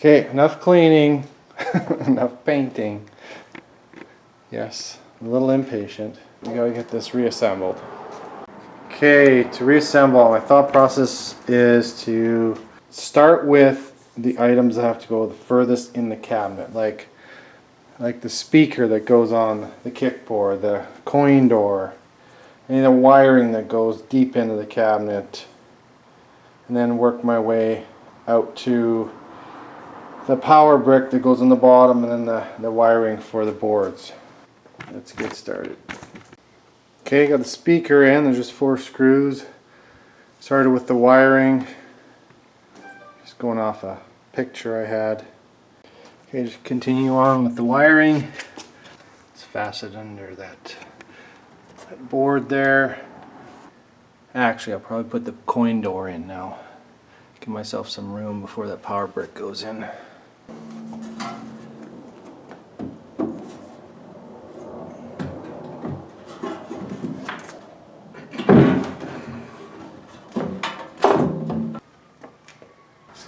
Okay, enough cleaning, enough painting. Yes, I'm a little impatient. We gotta get this reassembled. Okay, to reassemble, my thought process is to start with the items that have to go the furthest in the cabinet, like the speaker that goes on the kickboard, the coin door, any of the wiring that goes deep into the cabinet, and then work my way out to the power brick that goes on the bottom, and then the wiring for the boards. Let's get started. Okay, got the speaker in. There's just 4 screws. Started with the wiring. Just going off a picture I had. Okay, just continue on with the wiring. It's fastened under that board there. Actually, I'll probably put the coin door in now. Give myself some room before that power brick goes in.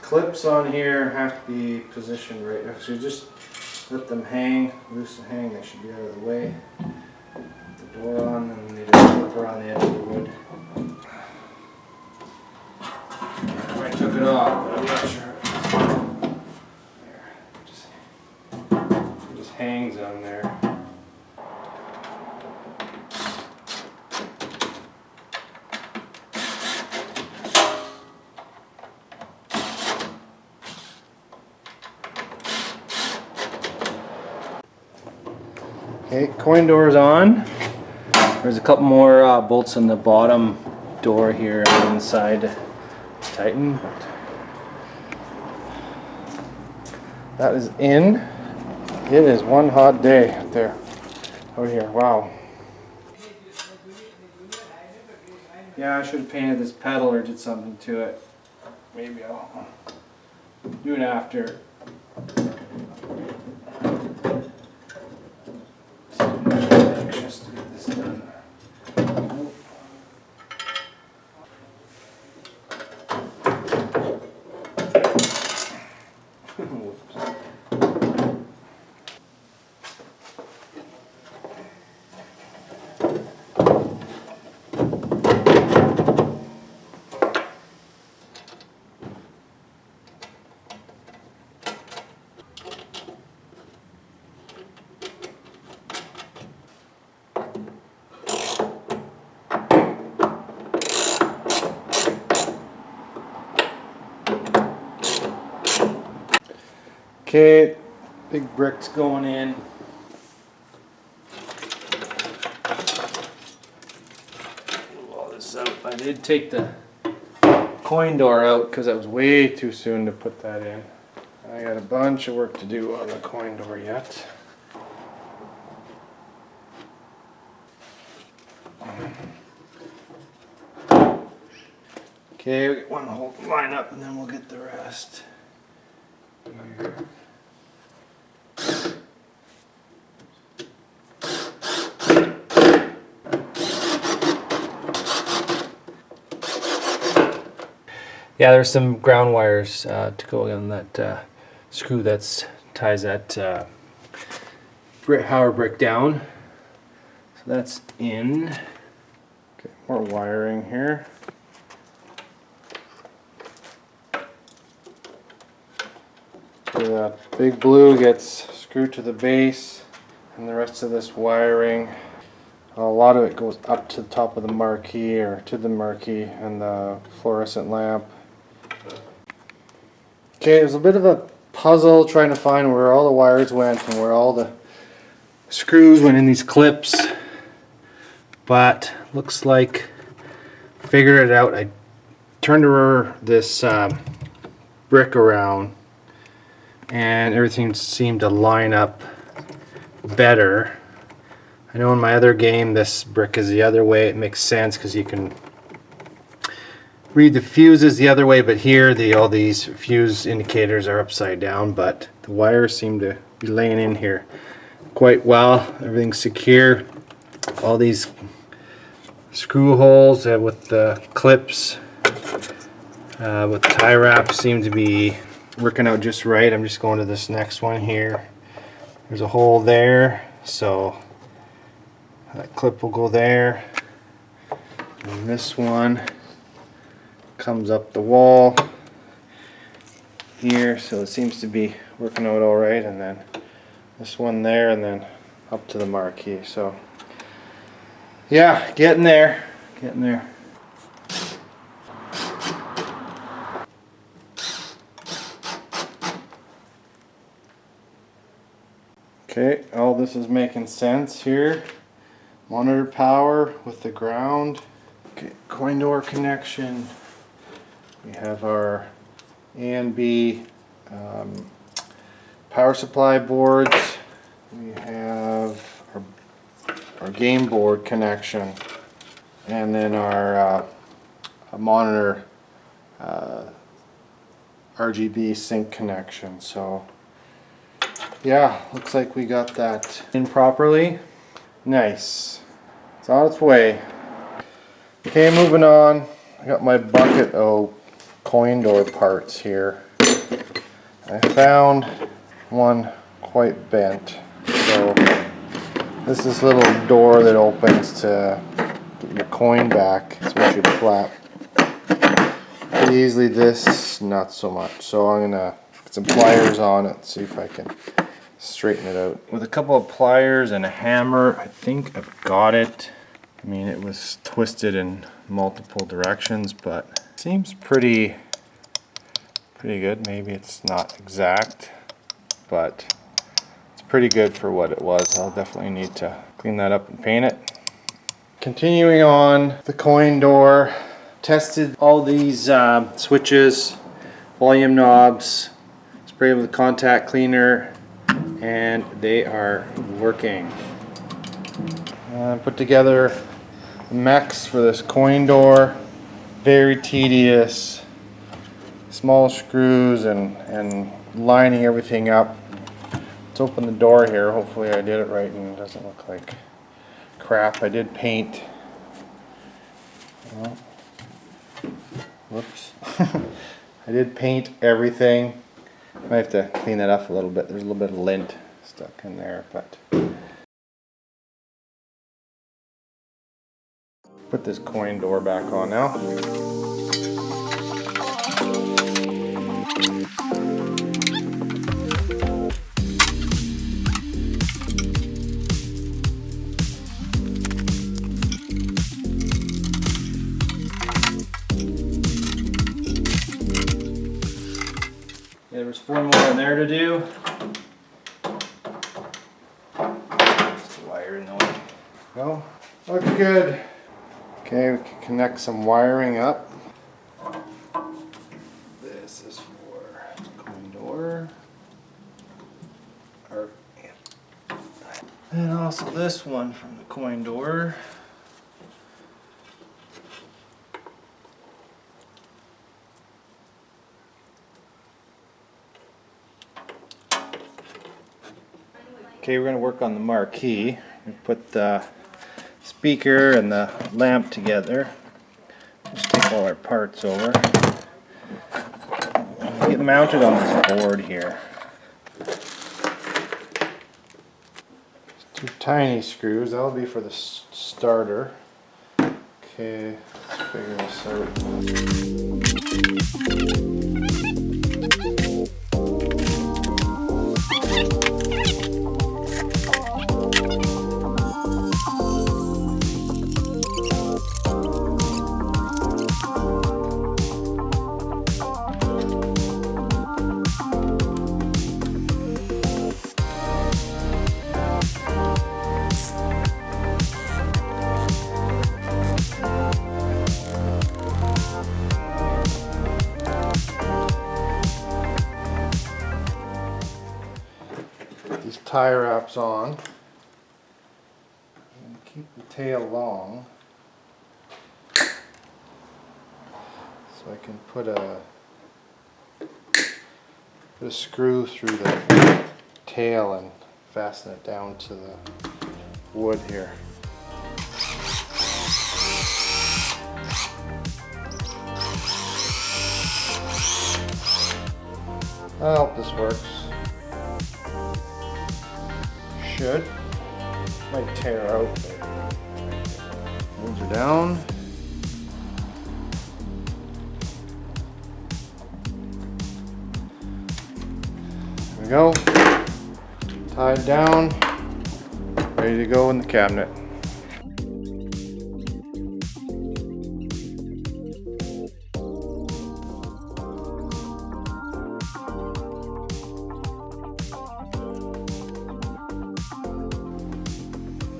Clips on here have to be positioned right. So just let them hang, loose and hang. They should be out of the way. Put the door on, and they just flip around the edge of the wood. I took it off, but I'm not sure. There, it just hangs on there. Okay, coin door is on. There's a couple more bolts in the bottom door here on the side to tighten. But that is in. It is one hot day out there. Out here, wow. Yeah, I should have painted this pedal or did something to it. Maybe I'll do it after. Just to get this done. Okay, big bricks going in. Pull all this out. I did take the coin door out because that was way too soon to put that in. I got a bunch of work to do on the coin door yet. Okay, we get one whole line up and then we'll get the rest. Here. Yeah, there's some ground wires to go on that screw that ties that power brick down. So that's in. Okay, more wiring here. So that big blue gets screwed to the base, and the rest of this wiring, a lot of it goes up to the top of the marquee or to the marquee and the fluorescent lamp. Okay, it was a bit of a puzzle trying to find where all the wires went and where all the screws went in these clips, but looks like I figured it out. I turned this brick around and everything seemed to line up better. I know in my other game this brick is the other way. It makes sense because you can read the fuses the other way, but here all these fuse indicators are upside down, but the wires seem to be laying in here quite well. Everything's secure. All these screw holes with the clips with tie wraps seem to be working out just right. I'm just going to this next one here. There's a hole there, so that clip will go there. And this one comes up the wall here, so it seems to be working out all right. And then this one there, and then up to the marquee. So yeah, getting there, getting there. Okay, all this is making sense here. Monitor power with the ground. Okay, coin door connection. We have our A and B power supply boards. We have our game board connection, and then our monitor RGB sync connection. So yeah, looks like we got that in properly. Nice. It's on its way. Okay, moving on. I got my bucket of coin door parts here. I found one quite bent. So this is this little door that opens to get your coin back. Switch your flap. Pretty easily, this not so much. So I'm gonna put some pliers on it, see if I can straighten it out. With a couple of pliers and a hammer, I think I've got it. I mean, it was twisted in multiple directions, but it seems pretty good. Maybe it's not exact, but it's pretty good for what it was. I'll definitely need to clean that up and paint it. Continuing on, the coin door. Tested all these switches, volume knobs, sprayed with contact cleaner, and they are working. Put together the mechs for this coin door. Very tedious. Small screws and lining everything up. Let's open the door here. Hopefully I did it right and it doesn't look like crap. I did paint. Well, whoops. I did paint everything. Might have to clean that up a little bit. There's a little bit of lint stuck in there, but put this coin door back on now. There's 4 more in there to do. Just a wire in the way. Well, looks good. Okay, we can connect some wiring up. This is for the coin door. And also this one from the coin door. Okay, we're going to work on the marquee. We put the speaker and the lamp together. Just take all our parts over. Get mounted on this board here. Two tiny screws. That'll be for the starter. Okay, let's figure this out. These tie wraps on and keep the tail long so I can put a screw through the tail and fasten it down to the wood here. I hope this works. Should. Might tear out, but those are down. There we go. Tied down. Ready to go in the cabinet.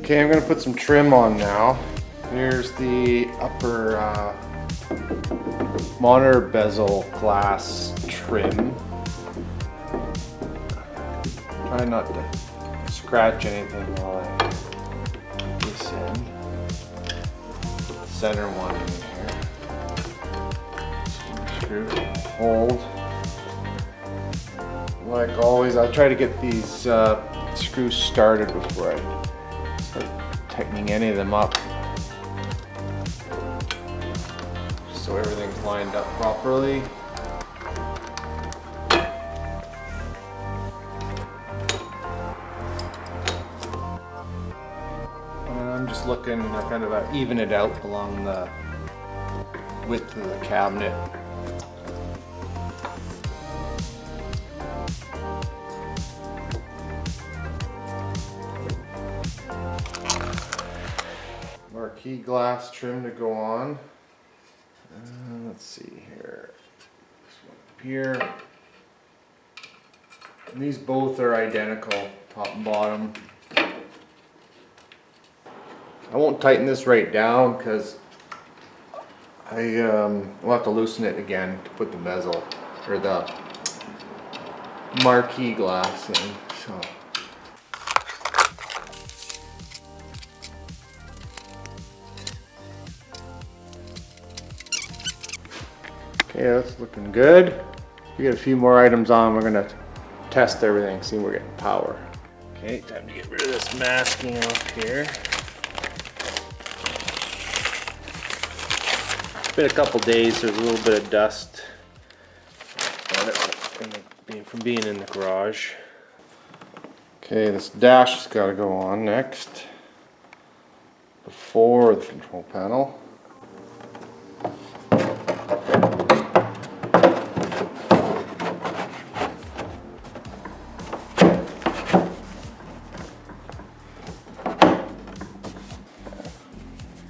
Okay, I'm going to put some trim on now. Here's the upper monitor bezel glass trim. Try not to scratch anything while I put this in. Center one in here. Screw, hold. Like always, I try to get these screws started before I start tightening any of them up, so everything's lined up properly. And I'm just looking to kind of even it out along the width of the cabinet. Marquee glass trim to go on. Let's see here. This one up here. And these both are identical, top and bottom. I won't tighten this right down because will have to loosen it again to put the bezel or the marquee glass in. So. Okay, that's looking good. We got a few more items on. We're gonna test everything, see if we're getting power. Okay, time to get rid of this masking off here. It's been a couple days, there's a little bit of dust on it from being in the garage. Okay, this dash has got to go on next before the control panel.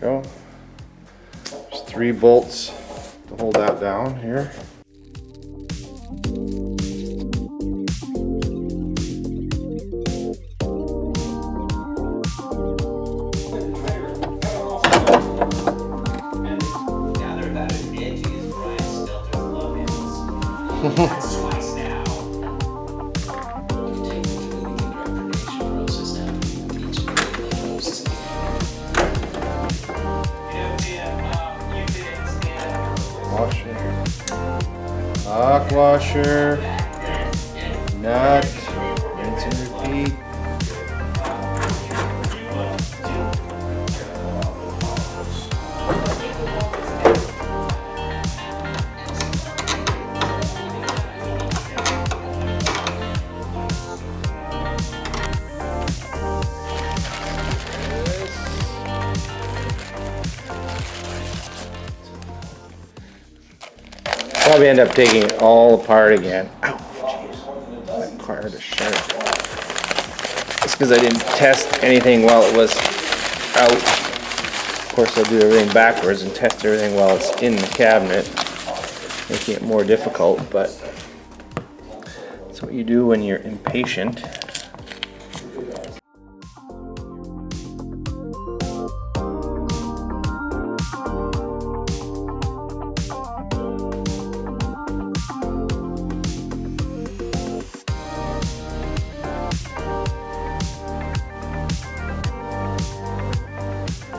Go. There's 3 bolts to hold that down here. That's twice now. You take the communicator process now. Each process. Washer, lock washer, nut, rinse and repeat. Probably end up taking it all apart again. Ow, jeez. That part is sharp. It's because I didn't test anything while it was out. Of course, I'll do everything backwards and test everything while it's in the cabinet, making it more difficult, but that's what you do when you're impatient.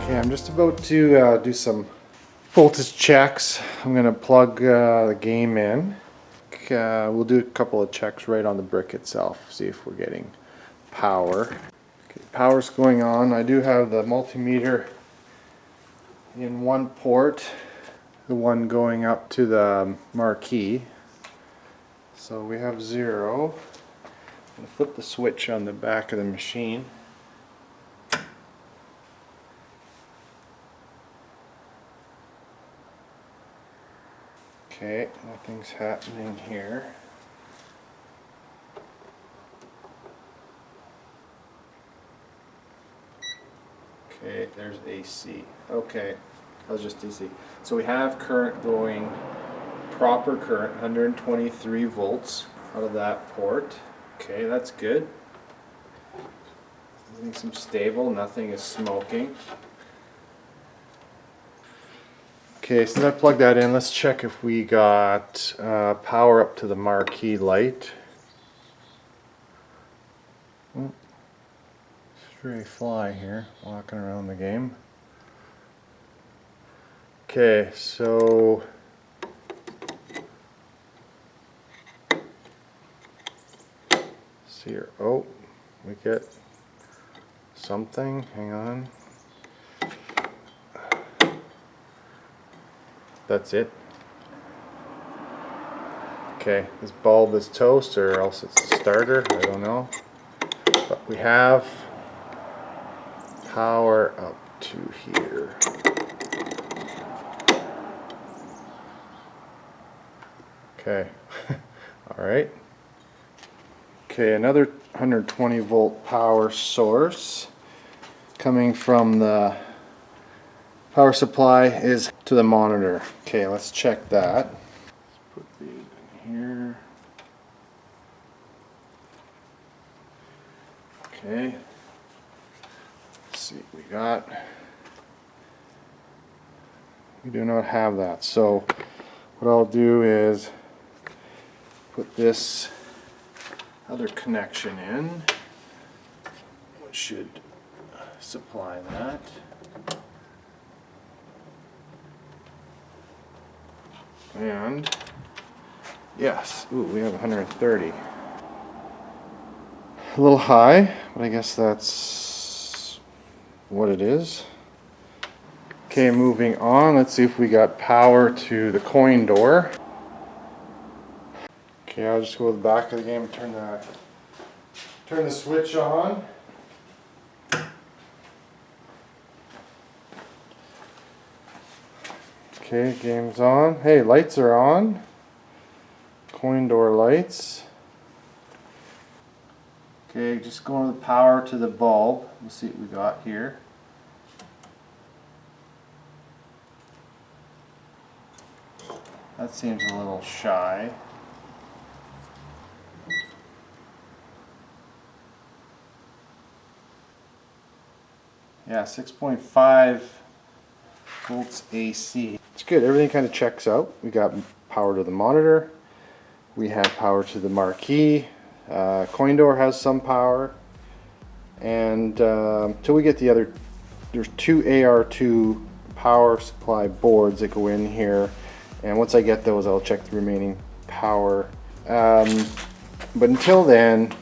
Okay, I'm just about to do some voltage checks. I'm going to plug the game in. We'll do a couple of checks right on the brick itself, see if we're getting power. Okay, power's going on. I do have the multimeter in one port, the one going up to the marquee. So we have 0. I'm going to flip the switch on the back of the machine. Okay, nothing's happening here. Okay, there's AC. Okay, that was just DC. So we have current going, proper current, 123 volts out of that port. Okay, that's good. Everything seems stable, nothing is smoking. Okay, since I plugged that in, let's check if we got power up to the marquee light. Stray fly here, walking around the game. Okay, so see here. Oh, we get something. Hang on. That's it. Okay, this bulb is toast, or else it's a starter. I don't know. But we have power up to here. Okay. All right. Okay, another 120 volt power source coming from the power supply is to the monitor. Okay, let's check that. Let's put these in here. Okay. Let's see what we got. We do not have that. So what I'll do is put this other connection in, which should supply that. And yes, ooh, we have 130. A little high, but I guess that's what it is. Okay, moving on, let's see if we got power to the coin door. Okay, I'll just go to the back of the game and turn the switch on. Okay, game's on. Hey, lights are on. Coin door lights. Okay, just going the power to the bulb. We'll see what we got here. That seems a little shy. Yeah, 6.5 volts AC. It's good, everything kind of checks out. We got power to the monitor. We have power to the marquee. Coin door has some power. And till we get the other, there's 2 AR2 power supply boards that go in here. And once I get those, I'll check the remaining power. But until then,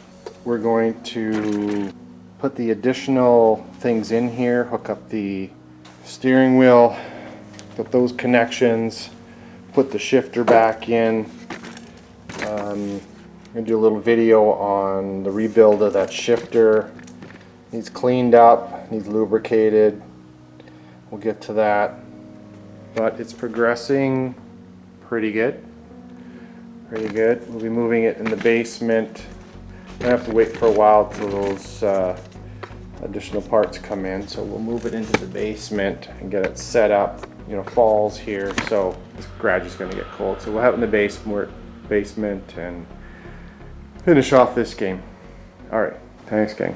we're going to put the additional things in here, hook up the steering wheel, put those connections, put the shifter back in. I'm going to do a little video on the rebuild of that shifter. Needs cleaned up, needs lubricated. We'll get to that. But it's progressing pretty good. Pretty good. We'll be moving it in the basement. I have to wait for a while till those additional parts come in, so we'll move it into the basement and get it set up. You know, fall's here, so this garage is going to get cold, so we'll have it in the basement and finish off this game. All right, thanks, gang.